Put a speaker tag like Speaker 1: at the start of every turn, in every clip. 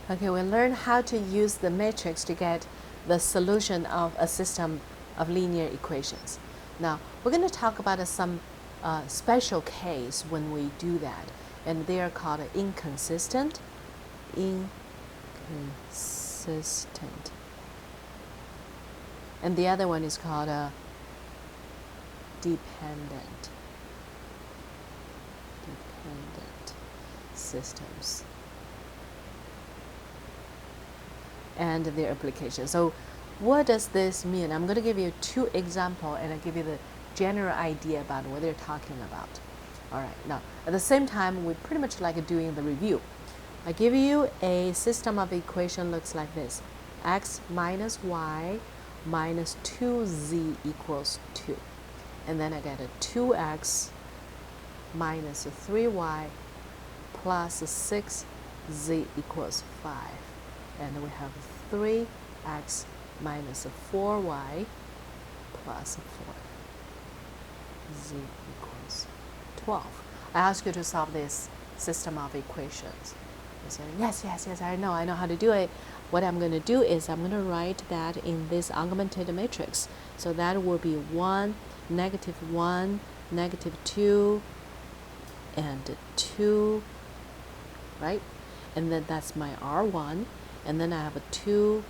Speaker 1: Okay, we learn how to use the matrix to get the solution of a system of linear equations. Now, we're going to talk about some special case when we do that, and they are called inconsistent. Inconsistent. And the other one is called dependent. Dependent systems. And their application. So what does this mean? I'm going to give you two examples and I'll give you the general idea about what they're talking about. All right, now at the same time, we pretty much like doing the review. I give you a system of equation looks like this. X minus y minus 2z equals 2. And then I get a 2x minus 3y plus 6z equals 5. And we have 3x minus 4y plus 4. Z equals 12. I ask you to solve this system of equations. You say, yes, I know how to do it. What I'm going to do is I'm going to write that in this augmented matrix. So that will be 1, -1, -2, and 2, right? And then that's my R1. And then I have a 2,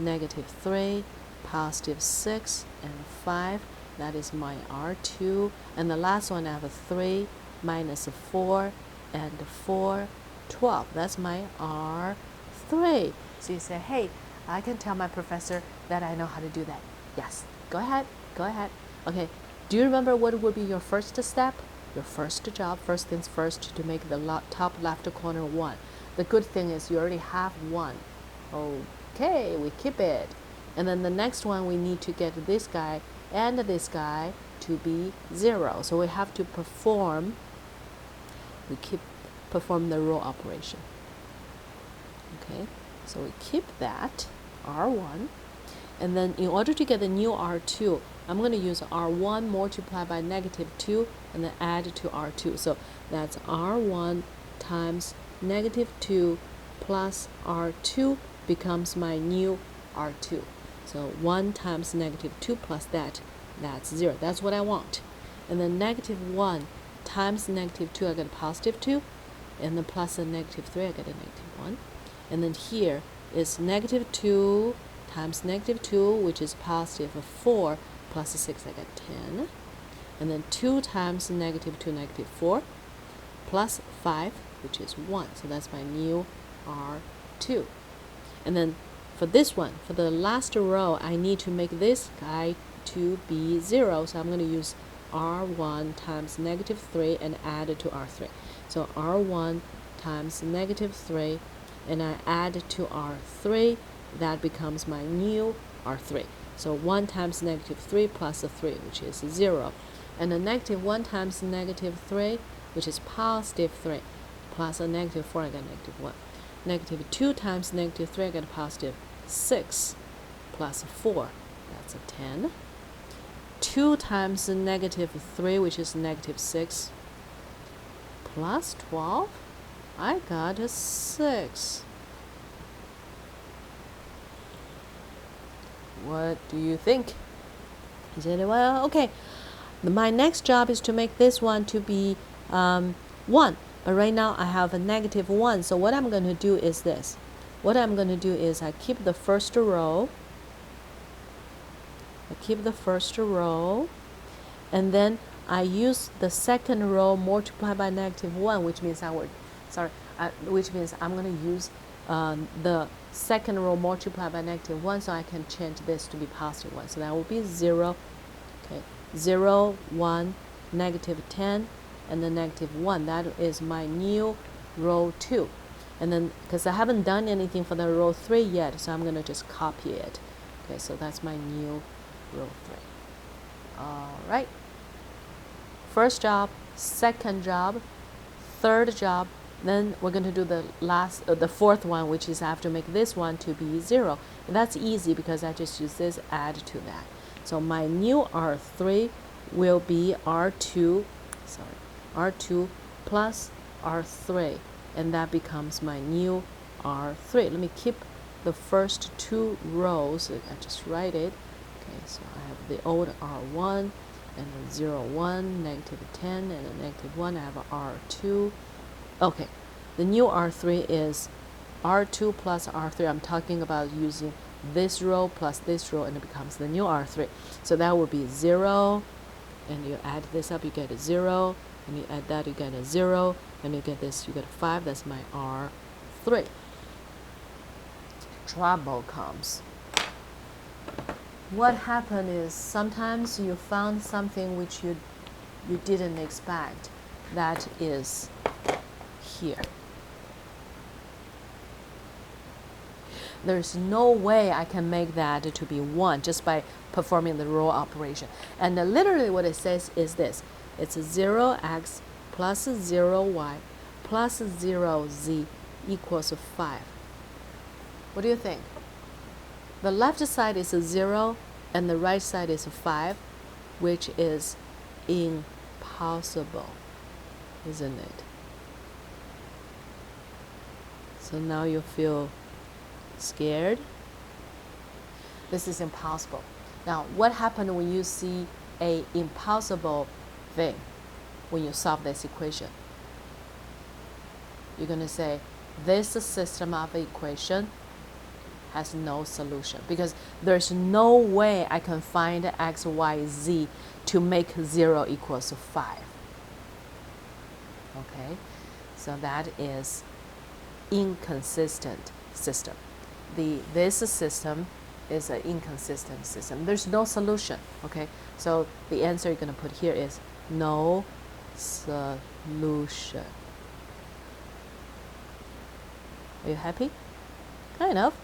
Speaker 1: -3, +6, and 5. That is my R2. And the last one I have a 3, -4, and 4, 12. That's my R3. So you say, hey, I can tell my professor that I know how to do that. Yes, go ahead. Okay, do you remember what would be your first step? Your first job, first things first, to make the top left corner 1. The good thing is you already have 1. Okay, we keep it. And then the next one, we need to get this guy and this guy to be 0. So we have to perform the row operation. Okay, so we keep that, R1. And then in order to get the new R2, I'm going to use R1 multiplied by -2 and then add to R2. So that's R1 times -2 plus R2 becomes my new R2. So 1 times -2 plus that's 0. That's what I want. And then -1 times -2, I get a +2. And then plus a -3, I get a -1. And then here is -2 times -2, which is +4, plus 6, I get 10. And then 2 times -2, -4, plus 5, which is 1. So that's my new R2. And then for this one, for the last row, I need to make this guy to be 0. So I'm going to use R1 times -3 and add it to R3. So R1 times -3 and I add to R3, that becomes my new R3. So 1 times -3 plus a 3, which is 0. And a -1 times -3, which is +3, plus a -4, I get -1. -2 times -3, I get a +6, plus 4, that's a 10. 2 times -3, which is -6, plus 12, I got a 6. What do you think? He said, well, okay, my next job is to make this one to be 1. But right now I have a -1. So what I'm going to do is this. What I'm going to do is I keep the first row. And then I use the second row multiplied by -1, which means which means I'm going to use the second row multiplied by -1, so I can change this to be +1. So that will be 0, okay, 0, 1, -10, and then -1. That is my new row 2. And then, because I haven't done anything for the row 3 yet, so I'm going to just copy it. Okay, so that's my new row 3. All right. First job, second job, third job. Then we're going to do the fourth one, which is I have to make this one to be 0. And that's easy because I just use this, add to that. So my new R3 will be R2 plus R3. And that becomes my new R3. Let me keep the first two rows. I just write it. Okay, so I have the old R1 and then 0, 1, negative 10, and then negative 1. I have a R2. Okay, the new R3 is R2 plus R3. I'm talking about using this row plus this row, and it becomes the new R3. So that would be 0, and you add this up, you get a 0, and you add that, you get a 0, and you get this, you get a 5. That's my R3. Trouble comes. What happened is sometimes you found something which you didn't expect. That is here. There's no way I can make that to be 1 just by performing the row operation. And literally what it says is this. It's 0x plus 0y plus 0z equals 5. What do you think? The left side is 0 and the right side is 5, which is impossible, isn't it? So now you feel scared. This is impossible. Now, what happened when you see an impossible thing when you solve this equation? You're going to say, this system of equation has no solution, because there's no way I can find x, y, z to make 0 equals 5. Okay, so that is inconsistent system. This system is an inconsistent system. There's no solution. Okay, so the answer you're going to put here is no solution. Are you happy? Kind of,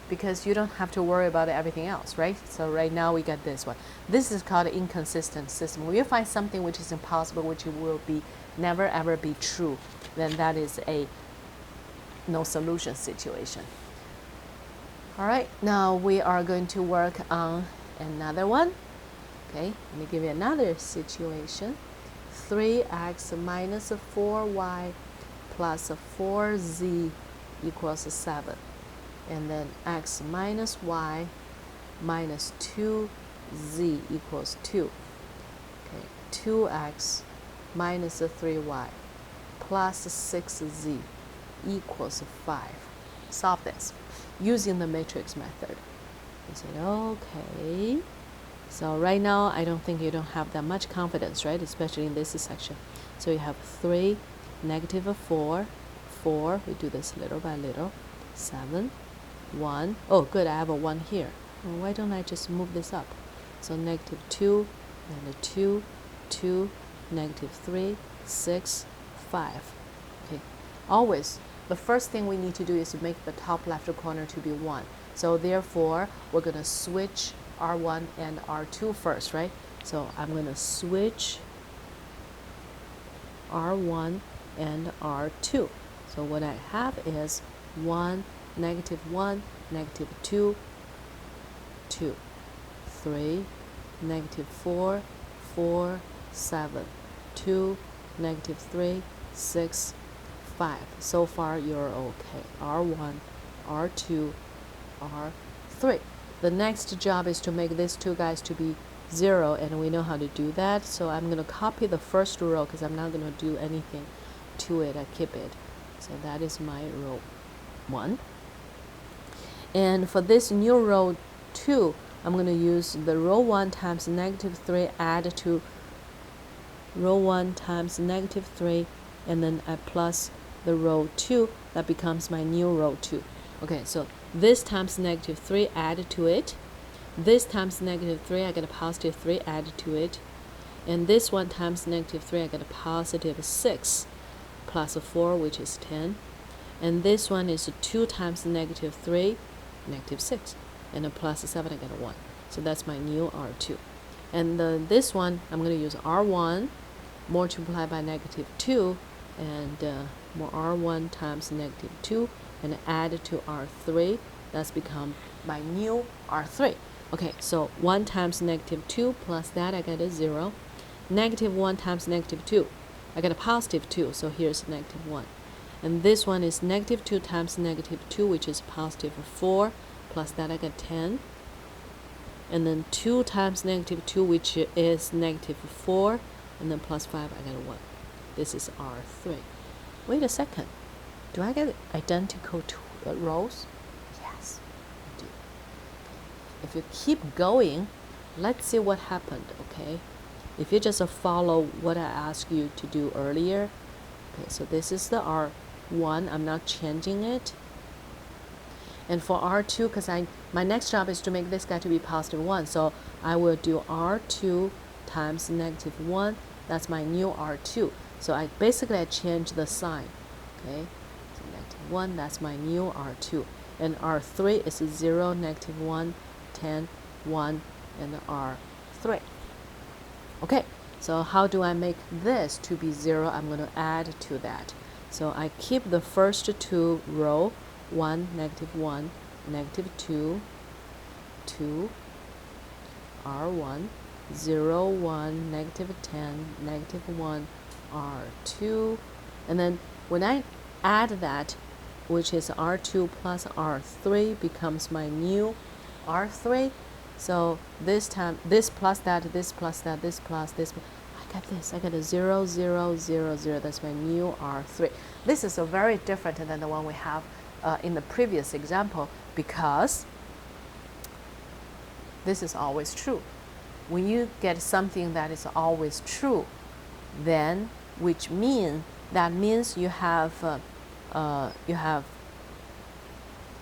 Speaker 1: because you don't have to worry about everything else, right? So right now we got this one. This is called an inconsistent system. When you find something which is impossible, which will be never ever be true, then that is a no solution situation. All right, now we are going to work on another one. Okay, let me give you another situation. 3x minus 4y plus 4z equals 7. And then x minus y minus 2z equals 2. Okay, 2x minus 3y plus 6z equals 5. Solve this using the matrix method. You said, okay. So right now, I don't think you don't have that much confidence, right? Especially in this section. So you have 3, negative 4, 4. We do this little by little. 7, 1. Oh, good, I have a 1 here. Well, why don't I just move this up? So negative 2, and a 2, 2, negative 3, 6, 5. Okay, always the first thing we need to do is to make the top left corner to be 1. So therefore, we're going to switch R1 and R2 first, right? So I'm going to switch R1 and R2. So what I have is 1, negative 1, negative 2, 2, 3, negative 4, 4, 7, 2, negative 3, 6, 5. So far you're okay. R1, R2, R3. The next job is to make these two guys to be 0, and we know how to do that. So I'm going to copy the first row because I'm not going to do anything to it. I keep it. So that is my row 1. And for this new row 2, I'm going to use the row 1 times negative 3 add to row 1 times negative 3, and then I plus the row 2. That becomes my new row 2. Okay, so this times negative 3 add to it. This times negative 3, I get a positive 3 add to it. And this one times negative 3, I get a positive 6 plus a 4, which is 10. And this one is 2 times negative 3, negative 6. And a plus 7, I get a 1. So that's my new R2. And this one, I'm going to use R1 multiplied by negative 2, and more R1 times negative 2, and add to R3. That's become my new R3. Okay, so 1 times negative 2 plus that, I get a 0. Negative 1 times negative 2, I get a positive 2, so here's negative 1. And this one is negative 2 times negative 2, which is positive 4, plus that I get 10. And then 2 times negative 2, which is negative 4, and then plus 5, I get 1. This is R3. Wait a second. Do I get identical rows? Yes, I do. If you keep going, let's see what happened, okay? If you just follow what I asked you to do earlier, okay, so this is the R1, I'm not changing it. And for R2, because my next job is to make this guy to be positive 1, so I will do R2 times negative 1, that's my new R2. So I change the sign, okay? So negative 1, that's my new R2. And R3 is 0, negative 1, 10, 1, and R3. Okay, so how do I make this to be 0? I'm going to add to that. So I keep the first two row, 1, negative 1, negative 2, 2, R1, 0, 1, negative 10, negative 1, R2. And then when I add that, which is R2 plus R3, becomes my new R3. So this time, this plus that, this plus that, this plus this, I get this. I get a 0, 0, 0, 0. That's my new R3. This is very different than the one we have in the previous example, because this is always true. When you get something that is always true, then that means you have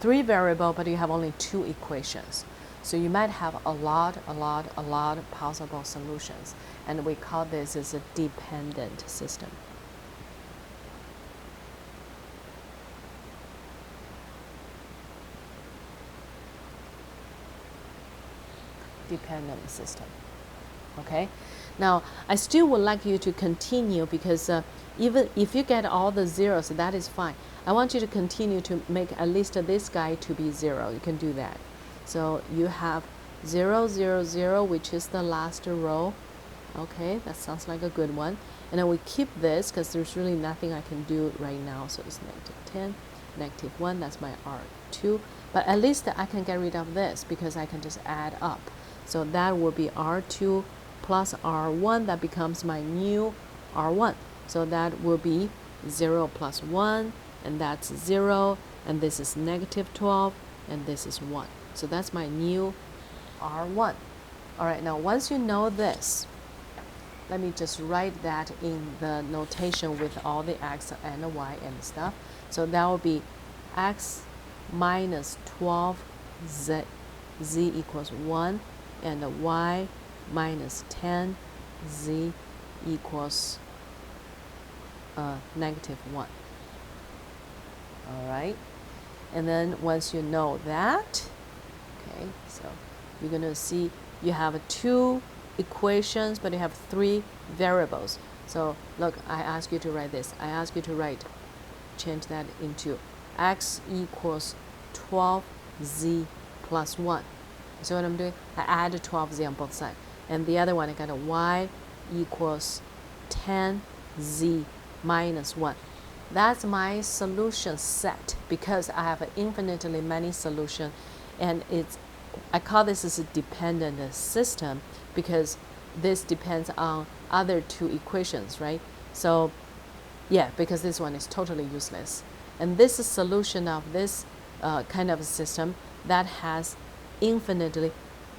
Speaker 1: 3 variables, but you have only 2 equations. So you might have a lot of possible solutions, and we call this as a dependent system. Dependent system. Okay, now I still would like you to continue, because even if you get all the zeros, that is fine. I want you to continue to make at least this guy to be 0. You can do that. So you have 0, 0, 0, which is the last row. Okay, that sounds like a good one. And then we keep this because there's really nothing I can do right now. So it's negative 10, negative 1, that's my R2. But at least I can get rid of this because I can just add up. So that will be R2 plus R1. That becomes my new R1. So that will be 0 plus 1, and that's 0. And this is negative 12, and this is 1. So that's my new R1. All right, now once you know this, let me just write that in the notation with all the x and the y and stuff. So that will be x minus 12 z equals 1, and y minus 10 z equals negative 1. All right, and then once you know that, okay, so you're going to see you have 2 equations, but you have 3 variables. So look, I ask you to write this. I ask you to change that into x equals 12z plus 1. So what I'm doing, I add 12z on both sides. And the other one, I got a y equals 10z minus 1. That's my solution set, because I have infinitely many solutions, and I call this as a dependent system because this depends on other 2 equations, right? So yeah, because this one is totally useless. And this is solution of this kind of system that has infinitely.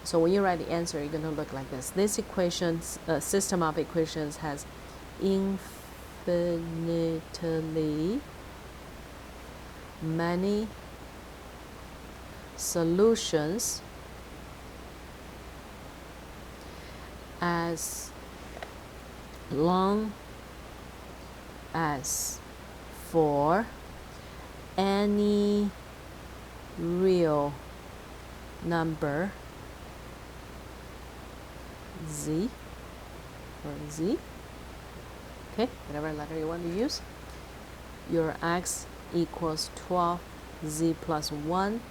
Speaker 1: So when you write the answer, you're going to look like this. This system of equations has infinitely many solutions as long as for any real number z, or z, okay, whatever letter you want to use, your x equals 12z plus 1,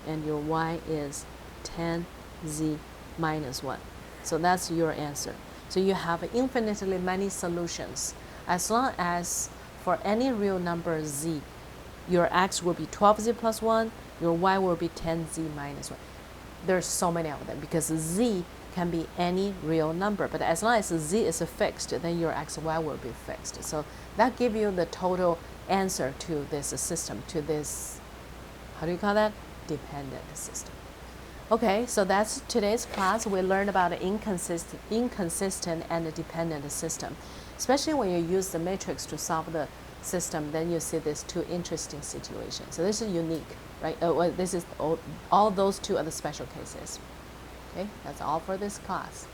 Speaker 1: and your y is 10z minus 1. So that's your answer. So you have infinitely many solutions as long as for any real number z, your x will be 12z plus 1, your y will be 10z minus 1. There's so many of them because z can be any real number, but as long as z is fixed, then your x, y will be fixed. So that gives you the total answer to this system, to this, how do you call that? Dependent system. Okay, so that's today's class. We learned about inconsistent and dependent system. Especially when you use the matrix to solve the system, then you see these two interesting situations. So this is unique, right? Well, this is all those two are the special cases. Okay, that's all for this class.